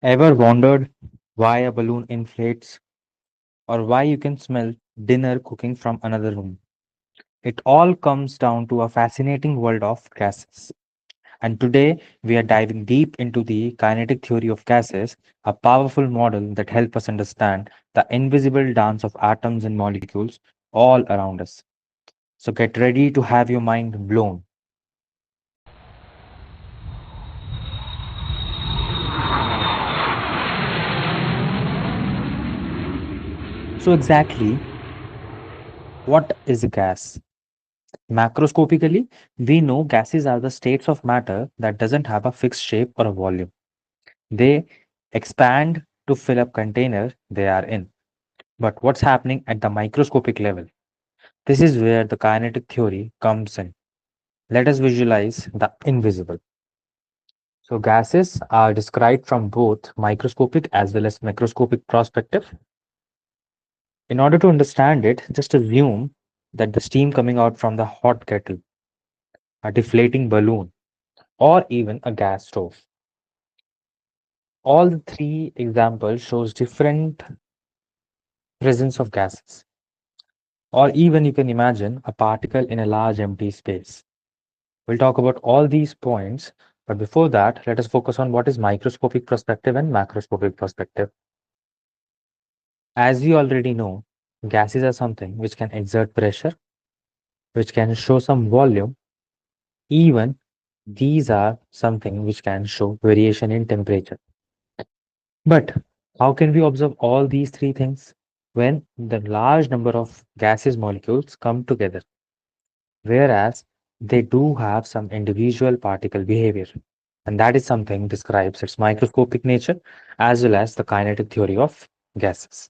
Ever wondered why a balloon inflates or why you can smell dinner cooking from another room? It all comes down to a fascinating world of gases. And today we are diving deep into the kinetic theory of gases, a powerful model that helps us understand the invisible dance of atoms and molecules all around us. So get ready to have your mind blown. So exactly what is a gas? Macroscopically, we know gases are the states of matter that doesn't have a fixed shape or a volume. They expand to fill up container they are in. But what's happening at the microscopic level? This is where the kinetic theory comes in. Let us visualize the invisible. So gases are described from both microscopic as well as macroscopic perspective. In order to understand it, just assume that the steam coming out from the hot kettle, a deflating balloon, or even a gas stove. All the three examples shows different presence of gases. Or even you can imagine a particle in a large empty space. We'll talk about all these points, but before that, let us focus on what is microscopic perspective and macroscopic perspective. As we already know, gases are something which can exert pressure, which can show some volume, even these are something which can show variation in temperature. But how can we observe all these three things? When the large number of gases molecules come together, whereas they do have some individual particle behavior. And that is something describes its microscopic nature as well as the kinetic theory of gases.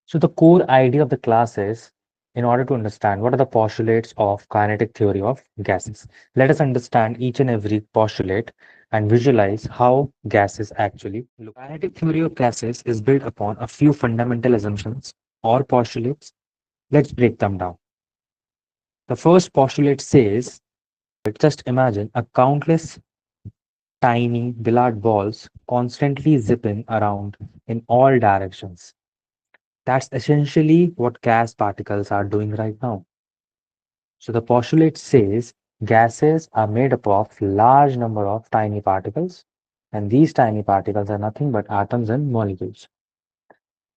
So the core idea of the class is in order to understand what are the postulates of kinetic theory of gases. Let us understand each and every postulate and visualize how gases actually look. Kinetic theory of gases is built upon a few fundamental assumptions or postulates. Let's break them down. The first postulate says, just imagine a countless tiny billiard balls constantly zipping around in all directions. That's essentially what gas particles are doing right now. So the postulate says gases are made up of large number of tiny particles, and these tiny particles are nothing but atoms and molecules.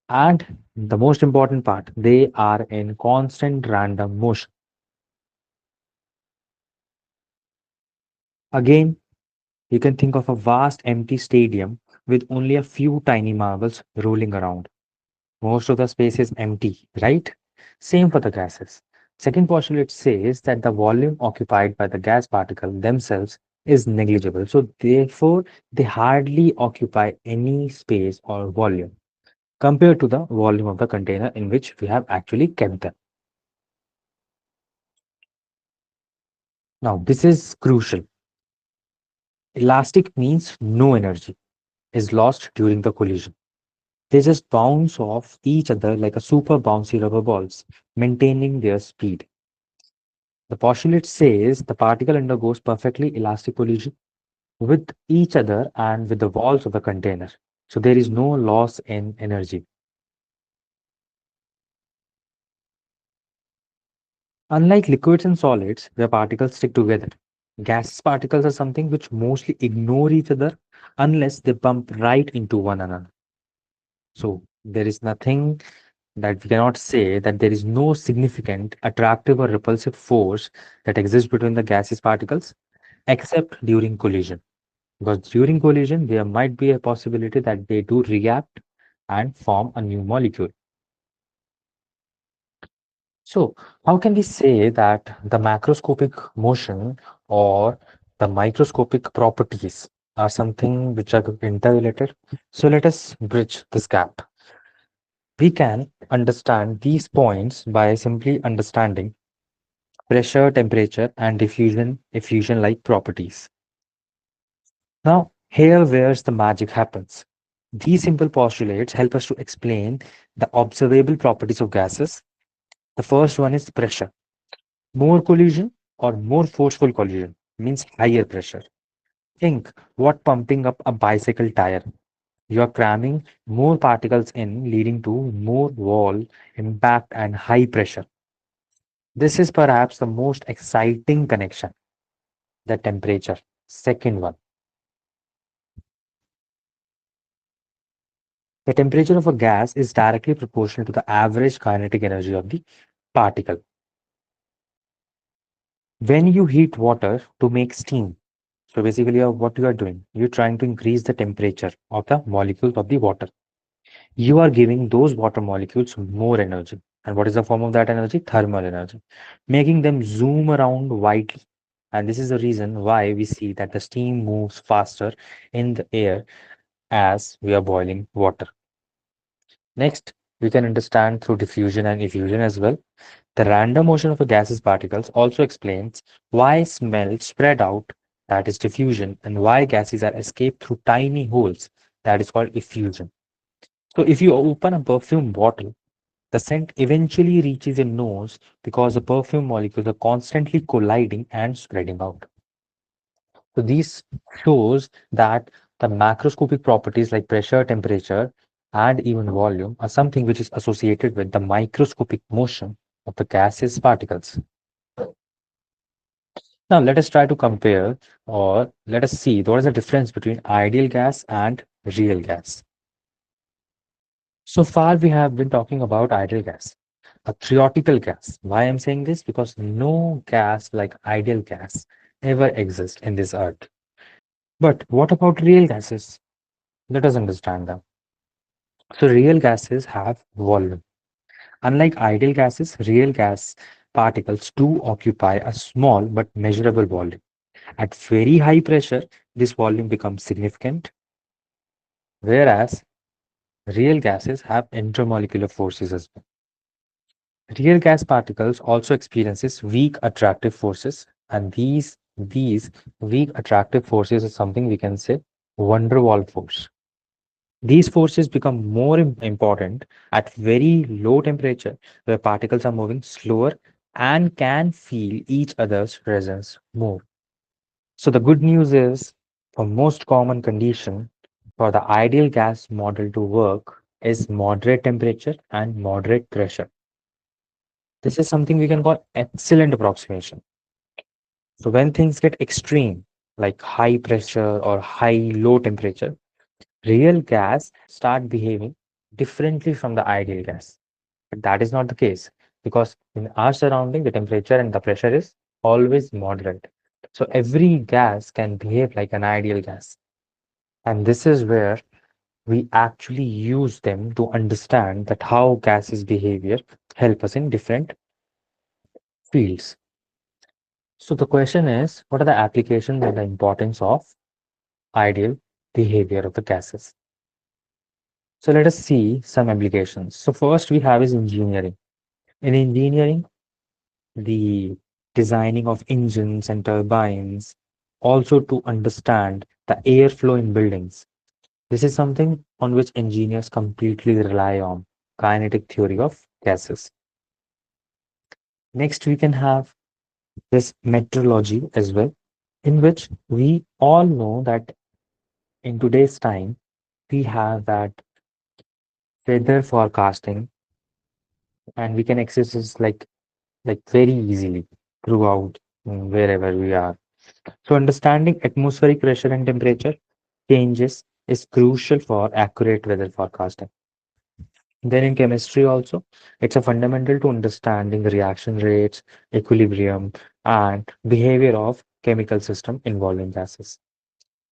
And the most important part, they are in constant random motion. Again, you can think of a vast empty stadium with only a few tiny marbles rolling around. Most of the space is empty, right? Same for the gases. Second postulate says that the volume occupied by the gas particle themselves is negligible. So therefore, they hardly occupy any space or volume compared to the volume of the container in which we have actually kept them. Now, this is crucial. Elastic means no energy is lost during the collision. They just bounce off each other like a super bouncy rubber balls, maintaining their speed. The postulate says the particle undergoes perfectly elastic collision with each other and with the walls of the container. So there is no loss in energy. Unlike liquids and solids, where particles stick together, gas particles are something which mostly ignore each other unless they bump right into one another. So there is nothing that we cannot say that there is no significant attractive or repulsive force that exists between the gaseous particles except during collision. Because during collision, there might be a possibility that they do react and form a new molecule. So, how can we say that the macroscopic motion or the microscopic properties are something which are interrelated? So, let us bridge this gap. We can understand these points by simply understanding pressure, temperature, and diffusion, effusion like properties. Now, here where's the magic happens. These simple postulates help us to explain the observable properties of gases. The first one is pressure. More collision or more forceful collision. means higher pressure. Think what pumping up a bicycle tire. You are cramming more particles in, leading to more wall impact and high pressure. This is perhaps the most exciting connection, the temperature. Second one, the temperature of a gas is directly proportional to the average kinetic energy of the particle. When you heat water to make steam, so basically what you are doing, you're trying to increase the temperature of the molecules of the water. You are giving those water molecules more energy. And what is the form of that energy? Thermal energy, making them zoom around widely. And this is the reason why we see that the steam moves faster in the air as we are boiling water. Next, we can understand through diffusion and effusion as well. The random motion of a gas's particles also explains why smell spread out, that is diffusion, and why gases are escaped through tiny holes, that is called effusion. So if you open a perfume bottle, the scent eventually reaches your nose because the perfume molecules are constantly colliding and spreading out. So these shows that the macroscopic properties like pressure, temperature, and even volume are something which is associated with the microscopic motion of the gaseous particles. Now let us try to compare, or let us see what is the difference between ideal gas and real gas. So far we have been talking about ideal gas, a theoretical gas. Why I'm saying this? Because no gas like ideal gas ever exists in this earth. But what about real gases? Let us understand them. So real gases have volume. Unlike ideal gases, real gas particles do occupy a small but measurable volume. At very high pressure, this volume becomes significant, whereas real gases have intermolecular forces as well. Real gas particles also experiences weak attractive forces, and these weak attractive forces is something we can say van der Waals force. These forces become more important at very low temperature, where particles are moving slower and can feel each other's presence more. So the good news is, for most common condition, for the ideal gas model to work is moderate temperature and moderate pressure. This is something we can call excellent approximation. So when things get extreme, like high pressure or high low temperature, real gas start behaving differently from the ideal gas. But that is not the case because in our surrounding, the temperature and the pressure is always moderate. So every gas can behave like an ideal gas. And this is where we actually use them to understand that how gases behavior help us in different fields. So the question is, what are the applications and the importance of ideal behavior of the gases? So let us see some applications. So first we have is engineering. In engineering, the designing of engines and turbines, also to understand the airflow in buildings. This is something on which engineers completely rely on, kinetic theory of gases. Next, we can have this meteorology as well, in which we all know that in today's time, we have that weather forecasting and we can access this like very easily throughout wherever we are. So understanding atmospheric pressure and temperature changes is crucial for accurate weather forecasting. Then in chemistry also, it's a fundamental to understanding the reaction rates, equilibrium, and behavior of chemical system involving gases.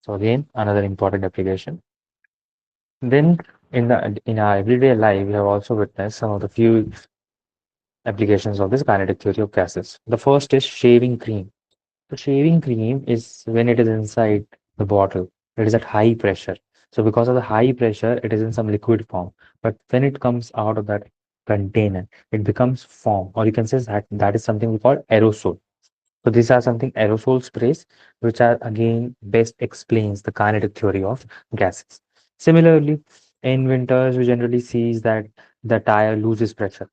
So again, another important application. Then in our everyday life, we have also witnessed some of the few applications of this kinetic theory of gases. The first is shaving cream. So shaving cream is when it is inside the bottle, it is at high pressure. So because of the high pressure, it is in some liquid form. But when it comes out of that container, it becomes foam, or you can say that that is something we call aerosol. So these are something aerosol sprays, which are again best explains the kinetic theory of gases. Similarly, in winters, we generally see that the tire loses pressure.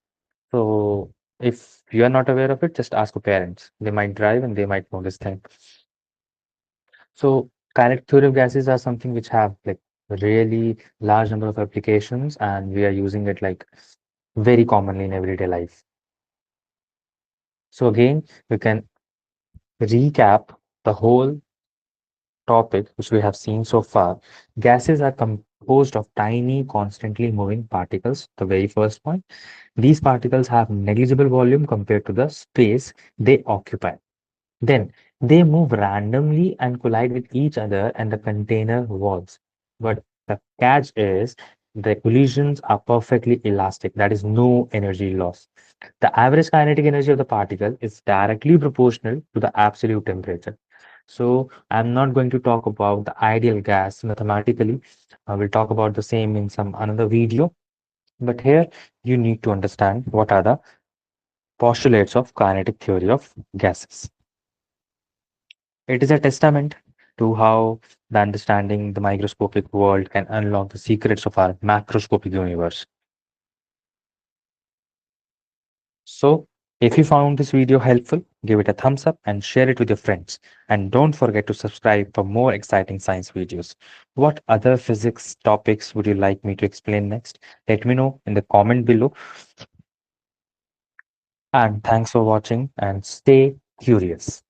So if you are not aware of it, just ask your parents. They might drive and they might know this thing. So kinetic theory of gases are something which have like really large number of applications, and we are using it like very commonly in everyday life. So again, we can recap the whole topic which we have seen so far. Gases are composed of tiny, constantly moving particles. The very first point. These particles have negligible volume compared to the space they occupy. Then they move randomly and collide with each other and the container walls. But the catch is the collisions are perfectly elastic. That is no energy loss. The average kinetic energy of the particle is directly proportional to the absolute temperature. So I'm not going to talk about the ideal gas mathematically. I will talk about the same in some another video. But here you need to understand what are the postulates of kinetic theory of gases. It is a testament to how the understanding the microscopic world can unlock the secrets of our macroscopic universe. So, if you found this video helpful, give it a thumbs up and share it with your friends. And don't forget to subscribe for more exciting science videos. What other physics topics would you like me to explain next? Let me know in the comment below. And thanks for watching and stay curious.